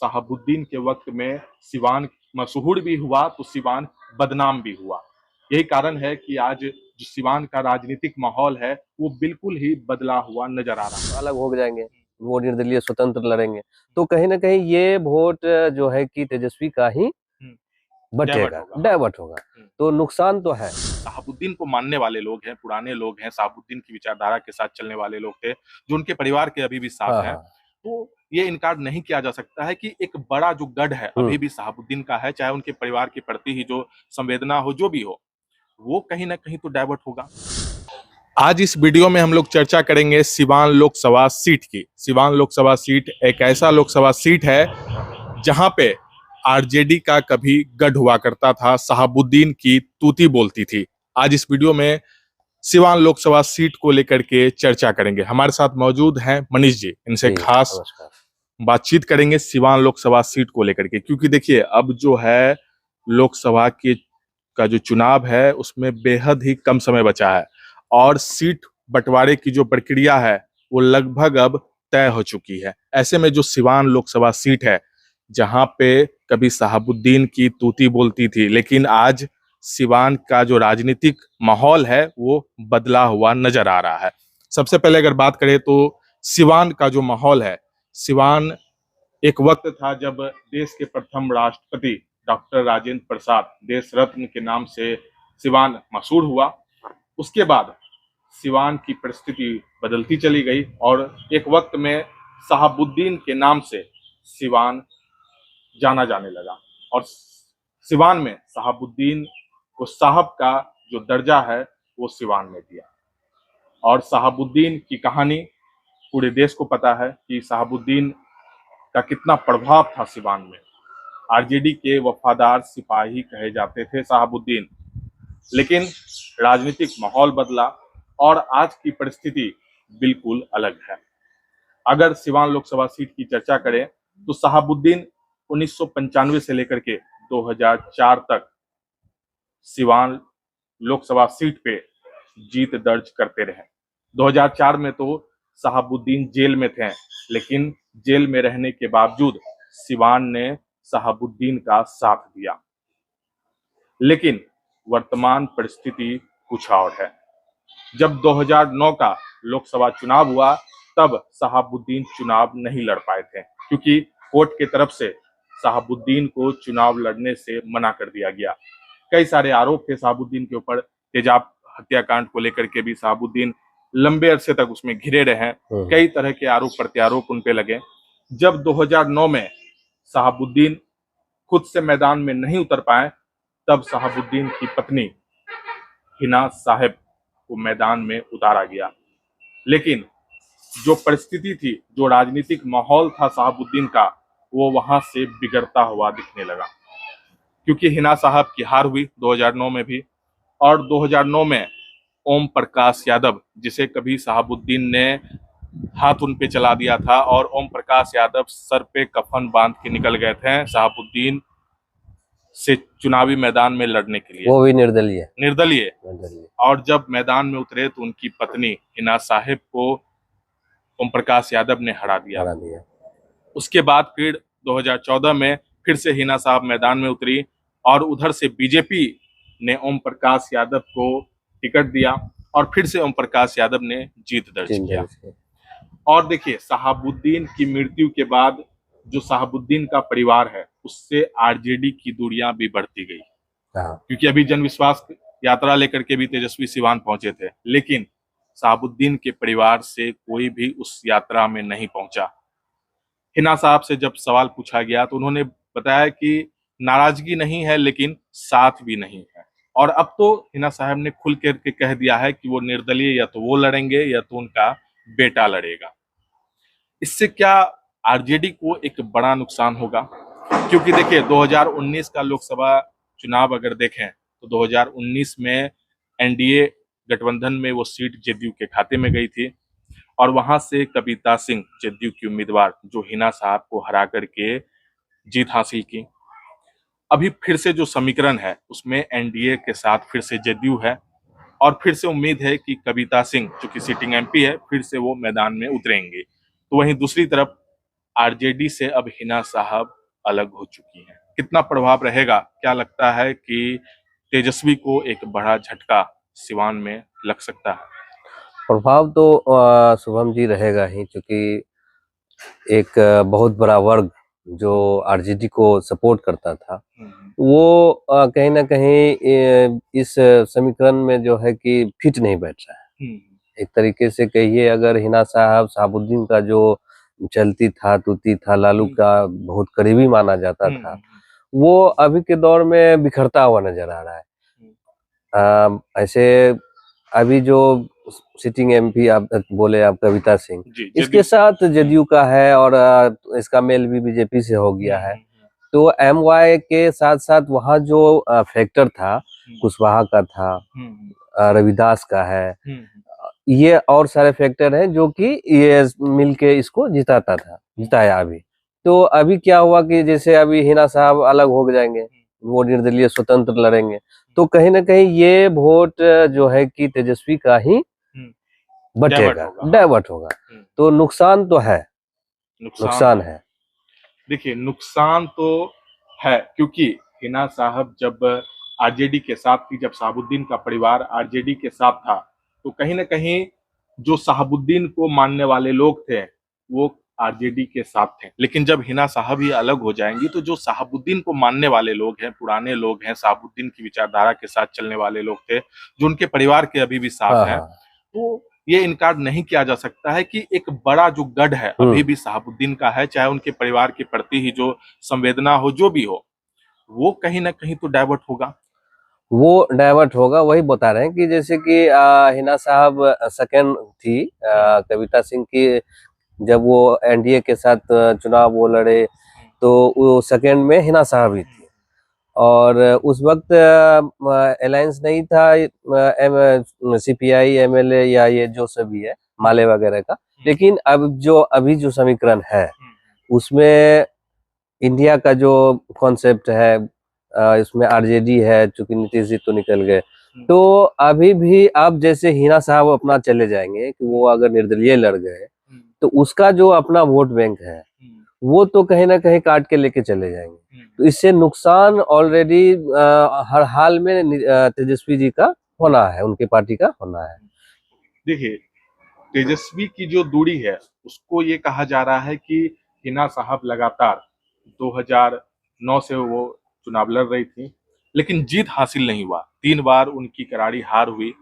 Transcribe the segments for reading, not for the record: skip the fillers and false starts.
शहाबुद्दीन के वक्त में सिवान मशहूर भी हुआ तो सिवान बदनाम भी हुआ। यही कारण है कि आज जो सिवान का राजनीतिक माहौल है वो बिल्कुल ही बदला हुआ नजर आ रहा है। अलग हो जाएंगे, वो निर्दलीय स्वतंत्र लड़ेंगे, तो कहीं ना कहीं ये वोट जो है कि तेजस्वी का ही डाइवर्ट बटेगा, होगा। डाइवर्ट होगा। तो नुकसान तो है। शहाबुद्दीन को मानने वाले लोग हैं, पुराने लोग हैं, शहाबुद्दीन की विचारधारा के साथ चलने वाले लोग थे, जो उनके परिवार के अभी भी साथ हाँ हैं। हाँ। तो ये इनकार नहीं किया जा सकता है कि एक बड़ा जो गढ़ है अभी भी शहाबुद्दीन का है, चाहे उनके परिवार के प्रति ही जो संवेदना हो, जो भी हो, वो कहीं ना कहीं तो डाइवर्ट होगा। आज इस वीडियो में हम लोग चर्चा करेंगे सिवान लोकसभा सीट की। सिवान लोकसभा सीट एक ऐसा लोकसभा सीट है जहां पे आरजेडी का कभी गढ़ हुआ करता था, शहाबुद्दीन की तूती बोलती थी। आज इस वीडियो में सिवान लोकसभा सीट को लेकर के चर्चा करेंगे। हमारे साथ मौजूद हैं मनीष जी, इनसे खास बातचीत करेंगे सिवान लोकसभा सीट को लेकर के, क्योंकि देखिए अब जो है लोकसभा के का जो चुनाव है उसमें बेहद ही कम समय बचा है और सीट बंटवारे की जो प्रक्रिया है वो लगभग अब तय हो चुकी है। ऐसे में जो सिवान लोकसभा सीट है जहां पे कभी शहाबुद्दीन की तूती बोलती थी, लेकिन आज सिवान का जो राजनीतिक माहौल है वो बदला हुआ नजर आ रहा है। सबसे पहले अगर बात करें तो सिवान का जो माहौल है, सिवान एक वक्त था जब देश के प्रथम राष्ट्रपति डॉक्टर राजेंद्र प्रसाद देश रत्न के नाम से सिवान मशहूर हुआ। उसके बाद सिवान की परिस्थिति बदलती चली गई और एक वक्त में शहाबुद्दीन के नाम से सिवान जाना जाने लगा और सिवान में शहाबुद्दीन को साहब का जो दर्जा है वो सिवान में दिया। और शहाबुद्दीन की कहानी पूरे देश को पता है कि शहाबुद्दीन का कितना प्रभाव था सिवान में। आरजेडी के वफादार सिपाही कहे जाते थे शहाबुद्दीन, लेकिन राजनीतिक माहौल बदला और आज की परिस्थिति बिल्कुल अलग है। अगर सिवान लोकसभा सीट की चर्चा करें तो शहाबुद्दीन 1995 से लेकर के 2004 तक सिवान लोकसभा सीट पे जीत दर्ज करते रहे। 2004 में तो शहाबुद्दीन जेल में थे, लेकिन जेल में रहने के बावजूद सिवान ने शहाबुद्दीन का साथ दिया। लेकिन वर्तमान परिस्थिति कुछ और है। जब 2009 का लोकसभा चुनाव हुआ तब शहाबुद्दीन चुनाव नहीं लड़ पाए थे, क्योंकि कोर्ट के तरफ से शहाबुद्दीन को चुनाव लड़ने से मना कर दिया गया। कई सारे आरोप थे शहाबुद्दीन के ऊपर, तेजाब हत्याकांड को लेकर के भी शहाबुद्दीन लंबे अरसे तक उसमें घिरे रहे। कई तरह के आरोप प्रत्यारोप उन पे लगे। जब 2009 में शहाबुद्दीन खुद से मैदान में नहीं उतर पाए तब शहाबुद्दीन की पत्नी हिना साहब को मैदान में उतारा गया। लेकिन जो परिस्थिति थी, जो राजनीतिक माहौल था शहाबुद्दीन का, वो वहां से बिगड़ता हुआ दिखने लगा, क्योंकि हिना साहब की हार हुई 2009 में भी। और 2009 में ओम प्रकाश यादव, जिसे कभी शहाबुद्दीन ने हाथ उन पे चला दिया था, और ओम प्रकाश यादव सर पे कफन बांध के निकल गए थे शहाबुद्दीन से चुनावी मैदान में लड़ने के लिए, वो भी निर्दलीय। और जब मैदान में उतरे तो उनकी पत्नी हिना साहब को ओम प्रकाश यादव ने हरा दिया। उसके बाद फिर 2014 में फिर से हिना साहब मैदान में उतरी और उधर से बीजेपी ने ओम प्रकाश यादव को टिकट दिया और फिर से ओम प्रकाश यादव ने जीत दर्ज किया। और देखिए, शहाबुद्दीन की मृत्यु के बाद जो शहाबुद्दीन का परिवार है उससे आरजेडी की दूरियां भी बढ़ती गई, क्योंकि अभी जन विश्वास यात्रा लेकर के भी तेजस्वी सिवान पहुंचे थे, लेकिन शहाबुद्दीन के परिवार से कोई भी उस यात्रा में नहीं पहुंचा। हिना साहब से जब सवाल पूछा गया तो उन्होंने बताया कि नाराजगी नहीं है लेकिन साथ भी नहीं है। और अब तो हिना साहब ने खुल करके कह दिया है कि वो निर्दलीय या तो वो लड़ेंगे या तो उनका बेटा लड़ेगा। इससे क्या आरजेडी को एक बड़ा नुकसान होगा, क्योंकि देखिए 2019 का लोकसभा चुनाव अगर देखें तो 2019 में एनडीए गठबंधन में वो सीट जेडीयू के खाते में गई थी और वहां से कविता सिंह जेडीयू की उम्मीदवार जो हिना साहब को हरा करके जीत हासिल की। अभी फिर से जो समीकरण है उसमें एनडीए के साथ फिर से जेडीयू है और फिर से उम्मीद है कि कविता सिंह जो कि सिटिंग एमपी है फिर से वो मैदान में उतरेंगे। तो वहीं दूसरी तरफ आरजेडी से अब हिना साहब अलग हो चुकी हैं। कितना प्रभाव रहेगा, क्या लगता है कि तेजस्वी को एक बड़ा झटका सिवान में लग सकता है? प्रभाव तो शुभम जी रहेगा ही, क्योंकि एक बहुत बड़ा वर्ग जो आरजेडी को सपोर्ट करता था, वो कहीं ना कहीं इस समीकरण में जो है कि फिट नहीं बैठ रहा है। एक तरीके से कहिए, अगर हिना साहब शहाबुद्दीन का जो चलती था, तूती था, लालू का बहुत करीबी माना जाता था, वो अभी के दौर में बिखरता हुआ नजर आ रहा है। ऐसे अभी जो सिटिंग एमपी आप बोले, आप कविता सिंह, इसके साथ जदयू का है और इसका मेल भी बीजेपी से हो गया है। तो एमवाई के साथ साथ वहाँ जो फैक्टर था, कुशवाहा का था, रविदास का है, ये और सारे फैक्टर हैं जो कि ये मिलके इसको जिताया अभी। तो अभी क्या हुआ कि जैसे अभी हिना साहब अलग हो जाएंगे, वो निर्दलीय स्वतंत्र लड़ेंगे, तो कहीं ना कहीं ये वोट जो है कि तेजस्वी का ही बटेगा, डाइवर्ट होगा। तो नुकसान तो है, नुकसान है। देखिए, नुकसान तो है, क्योंकि हिना साहब जब आरजेडी के साथ थी, जब शहाबुद्दीन का परिवार आरजेडी के साथ था, तो कहीं ना कहीं जो शहाबुद्दीन को मानने वाले लोग थे वो आरजेडी के साथ थे। लेकिन जब हिना साहब ही अलग हो जाएंगी तो जो शहाबुद्दीन को मानने वाले लोग हैं, पुराने लोग हैं, शहाबुद्दीन की विचारधारा के साथ चलने वाले लोग थे, जो उनके परिवार के अभी भी साथ हैं, तो ये इनकार नहीं किया जा सकता है कि एक बड़ा जो गढ़ है अभी भी शहाबुद्दीन का है, चाहे उनके परिवार के प्रति ही जो संवेदना हो, जो भी हो, वो कहीं ना कहीं तो डाइवर्ट होगा। वो डाइवर्ट होगा, वही बता रहे हैं कि जैसे कि हिना साहब सेकंड थी, कविता सिंह की, जब वो एनडीए के साथ चुनाव वो लड़े, तो वो सेकंड में हिना साहब ही थी। और उस वक्त अलायंस नहीं था सीपीआई एमएलए या ये जो सभी है माले वगैरह का। लेकिन अब जो अभी जो समीकरण है उसमें इंडिया का जो कॉन्सेप्ट है, इसमें आरजेडी है, चूंकि नीतीश जी तो निकल गए, तो अभी भी अब जैसे हिना साहब अपना चले जाएंगे कि वो अगर निर्दलीय लड़ गए, तो उसका जो अपना वोट बैंक है वो तो कहीं ना कहीं काट के लेके चले जाएंगे। तो इससे नुकसान ऑलरेडी हर हाल में तेजस्वी जी का होना है, उनके पार्टी का होना है। देखिए, तेजस्वी की जो दूरी है उसको ये कहा जा रहा है कि हिना साहब लगातार 2009 से वो चुनाव लड़ रही थी, लेकिन जीत हासिल नहीं हुआ। 3 बार उनकी करारी हार हुई।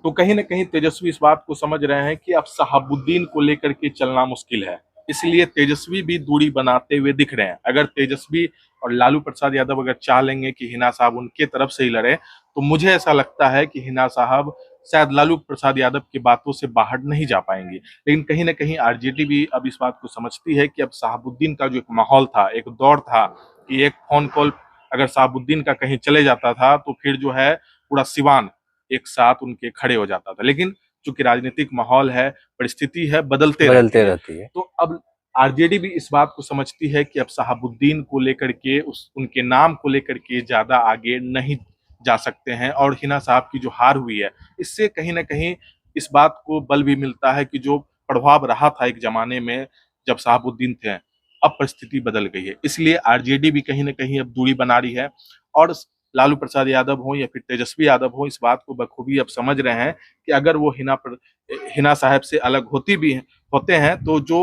तो कहीं ना कहीं तेजस्वी इस बात को समझ रहे हैं कि अब शहाबुद्दीन को लेकर के चलना मुश्किल है, इसलिए तेजस्वी भी दूरी बनाते हुए दिख रहे हैं। अगर तेजस्वी और लालू प्रसाद यादव अगर चाह लेंगे कि हिना साहब उनके तरफ से ही लड़े, तो मुझे ऐसा लगता है कि हिना साहब शायद लालू प्रसाद यादव की बातों से बाहर नहीं जा पाएंगे। लेकिन कहीं ना कहीं आरजेडी भी अब इस बात को समझती है कि अब शहाबुद्दीन का जो एक माहौल था, एक दौर था कि एक फोन कॉल अगर शहाबुद्दीन का कहीं चले जाता था तो फिर जो है पूरा सिवान एक साथ उनके खड़े हो जाता था। लेकिन चूंकि राजनीतिक माहौल है, परिस्थिति है, बदलते रहती है। तो अब आरजेडी भी इस बात को समझती है कि अब शहाबुद्दीन को लेकर के उनके नाम को लेकर के ज्यादा आगे नहीं जा सकते हैं। और हिना साहब की जो हार हुई है, इससे कहीं ना कहीं इस बात को बल भी मिलता है कि जो प्रभाव रहा था एक जमाने में जब शहाबुद्दीन थे, अब परिस्थिति बदल गई है। इसलिए आरजेडी भी कहीं ना कहीं अब दूरी बना रही है। और लालू प्रसाद यादव हो या फिर तेजस्वी यादव हो, इस बात को बखूबी अब समझ रहे हैं कि अगर वो हिना साहब से अलग होते हैं तो जो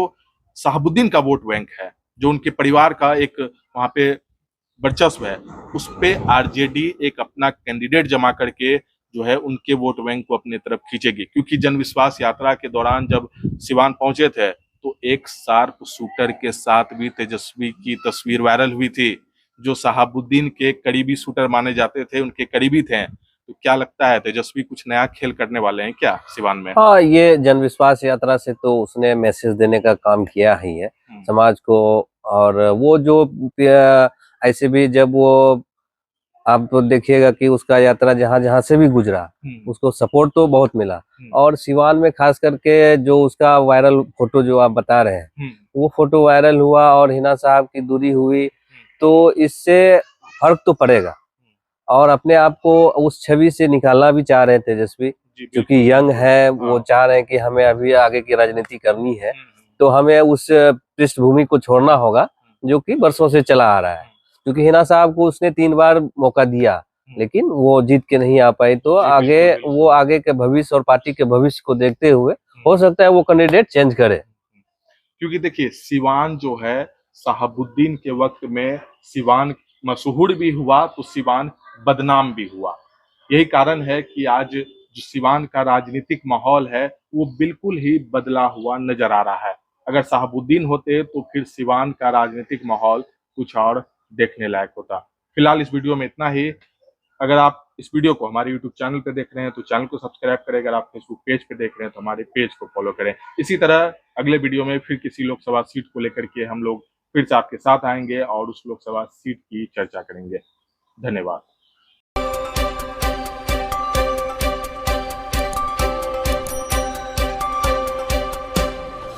शहाबुद्दीन का वोट बैंक है, जो उनके परिवार का एक वहां पे वर्चस्व है, उस पे आरजेडी एक अपना कैंडिडेट जमा करके जो है उनके वोट बैंक को अपने तरफ खींचेगी। क्योंकि जन विश्वास यात्रा के दौरान जब सिवान पहुंचे थे तो एक शार्प शूटर के साथ भी तेजस्वी की तस्वीर वायरल हुई थी, जो शहाबुद्दीन के करीबी शूटर माने जाते थे, उनके करीबी थे। तो क्या लगता है, तेजस्वी कुछ नया खेल करने वाले हैं क्या सिवान में? हाँ, ये जन विश्वास यात्रा से तो उसने मैसेज देने का काम किया ही है समाज को। और वो जो ऐसे भी जब वो आप तो देखिएगा कि उसका यात्रा जहां जहां से भी गुजरा उसको सपोर्ट तो बहुत मिला। और सिवान में खास करके जो उसका वायरल फोटो जो आप बता रहे हैं, वो फोटो वायरल हुआ और हिना साहब की दूरी हुई, तो इससे फर्क तो पड़ेगा। और अपने आप को उस छवि से निकालना भी चाह रहे हैं तेजस्वी, क्योंकि यंग है, वो चाह रहे हैं कि हमें अभी आगे की राजनीति करनी है, तो हमें उस पृष्ठभूमि को छोड़ना होगा जो कि वर्षों से चला आ रहा है, क्योंकि हिना साहब को उसने 3 बार मौका दिया लेकिन वो जीत के नहीं आ पाई। तो आगे वो आगे के भविष्य और पार्टी के भविष्य को देखते हुए हो सकता है वो कैंडिडेट चेंज करे, क्योंकि देखिए सिवान जो है शहाबुद्दीन के वक्त में सिवान मशहूर भी हुआ तो सिवान बदनाम भी हुआ। यही कारण है कि आज जो सिवान का राजनीतिक माहौल है वो बिल्कुल ही बदला हुआ नजर आ रहा है। अगर शहाबुद्दीन होते तो फिर सिवान का राजनीतिक माहौल कुछ और देखने लायक होता। फिलहाल इस वीडियो में इतना ही। अगर आप इस वीडियो को हमारे YouTube चैनल पे देख रहे हैं तो चैनल को सब्सक्राइब करें, अगर आप फेसबुक पेज पे देख रहे हैं तो हमारे पेज को फॉलो करें। इसी तरह अगले वीडियो में फिर किसी लोकसभा सीट को लेकर के हम लोग फिर से आपके साथ आएंगे और उस लोकसभा सीट की चर्चा करेंगे। धन्यवाद।